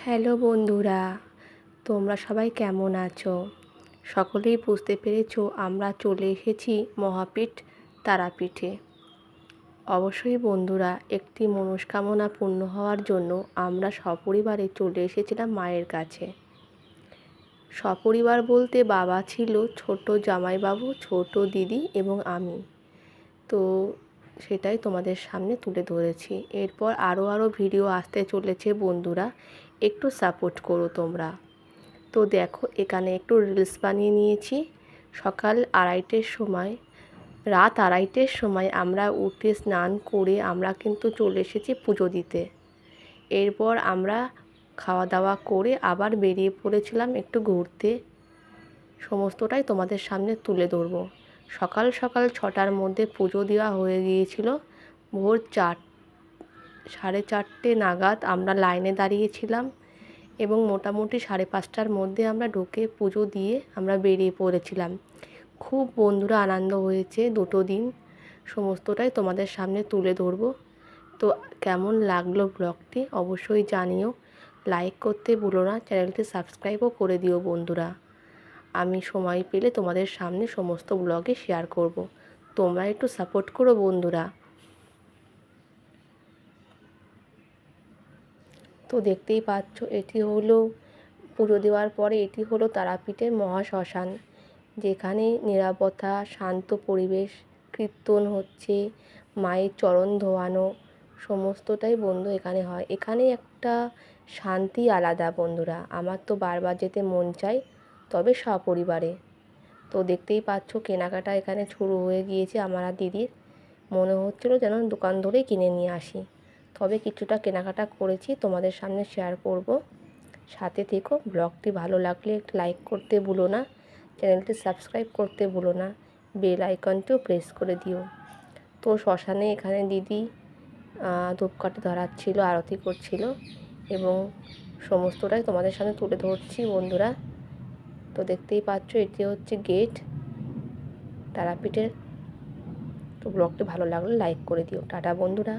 Hello বন্ধুরা, তোমরা সবাই কেমন আছো? সকলেই বুঝতে পেরেছো আমরা চলে এসেছি মহাপীঠ তারাপীঠে। অবশ্যই বন্ধুরা, একটি মনস্কামনা পূর্ণ হওয়ার জন্য আমরা সপরিবারে চলে এসেছিলাম মায়ের কাছে। সপরিবার বলতে বাবা ছিল, ছোট জামাইবাবু, ছোট দিদি এবং আমি। তো সেটাই তোমাদের সামনে তুলে ধরেছি। এরপর আরও ভিডিও আসতে চলেছে বন্ধুরা, একটু সাপোর্ট করো তোমরা। তো দেখো, এখানে একটু রিলস বানিয়ে নিয়েছি। সকাল 2:30-র সময়, রাত 2:30-র সময় আমরা উঠে স্নান করে আমরা কিন্তু চলে এসেছি পুজো দিতে। এরপর আমরা খাওয়া দাওয়া করে আবার বেরিয়ে পড়েছিলাম একটু ঘুরতে। সমস্তটাই তোমাদের সামনে তুলে ধরবো। সকাল সকাল 6টার মধ্যে পুজো দেওয়া হয়ে গিয়েছিল। ভোর 4:30 নাগাদ আমরা লাইনে দাঁড়িয়েছিলাম এবং মোটামুটি 5:30টার মধ্যে আমরা ঢুকে পুজো দিয়ে আমরা বেরিয়ে পড়েছিলাম। খুব বন্ধুরা আনন্দ হয়েছে দুটো দিন, সমস্তটাই তোমাদের সামনে তুলে ধরবো। তো কেমন লাগলো ব্লগটি অবশ্যই জানিও। লাইক করতে ভুলো না, চ্যানেলটি সাবস্ক্রাইবও করে দিও বন্ধুরা। আমি সময় পেলে তোমাদের সামনে সমস্ত ব্লগে শেয়ার করব। তোমরা একটু সাপোর্ট করো বন্ধুরা। তো দেখতেই পাচ্ছ, এটি হলো পুজো দেওয়ার পরে এটি হলো তারাপীঠের মহাশ্মশান, যেখানে নিরাপত্তা, শান্ত পরিবেশ, কীর্তন হচ্ছে, মায়ের চরণ ধোয়ানো, সমস্তটাই বন্ধু এখানে হয়। এখানে একটা শান্তি আলাদা বন্ধুরা। আমার তো বারবার যেতে মন চায়, তবে সপরিবারে। তো দেখতেই পাচ্ছ, কেনাকাটা এখানে শুরু হয়ে গিয়েছে আমার আর দিদির। মনে হচ্ছিল যেন দোকান ধরেই কিনে নিয়ে আসি, তবে কিছুটা কেনাকাটা করেছি, তোমাদের সামনে শেয়ার করব। সাথে থেকো। ব্লগটি ভালো লাগলে একটু লাইক করতে ভুলো না, চ্যানেলটি সাবস্ক্রাইব করতে ভুলো না, বেল আইকনটিও প্রেস করে দিও। তো শ্মশানে এখানে দিদি ধূপকাঠি ধরাচ্ছিল, আরতি করছিল এবং সমস্তটাই তোমাদের সামনে তুলে ধরছি বন্ধুরা। তো দেখতেই পাচ্ছ, এটি হচ্ছে গেট তারাপীঠের। তো ব্লগটি ভালো লাগলে লাইক করে দিও। টাটা বন্ধুরা।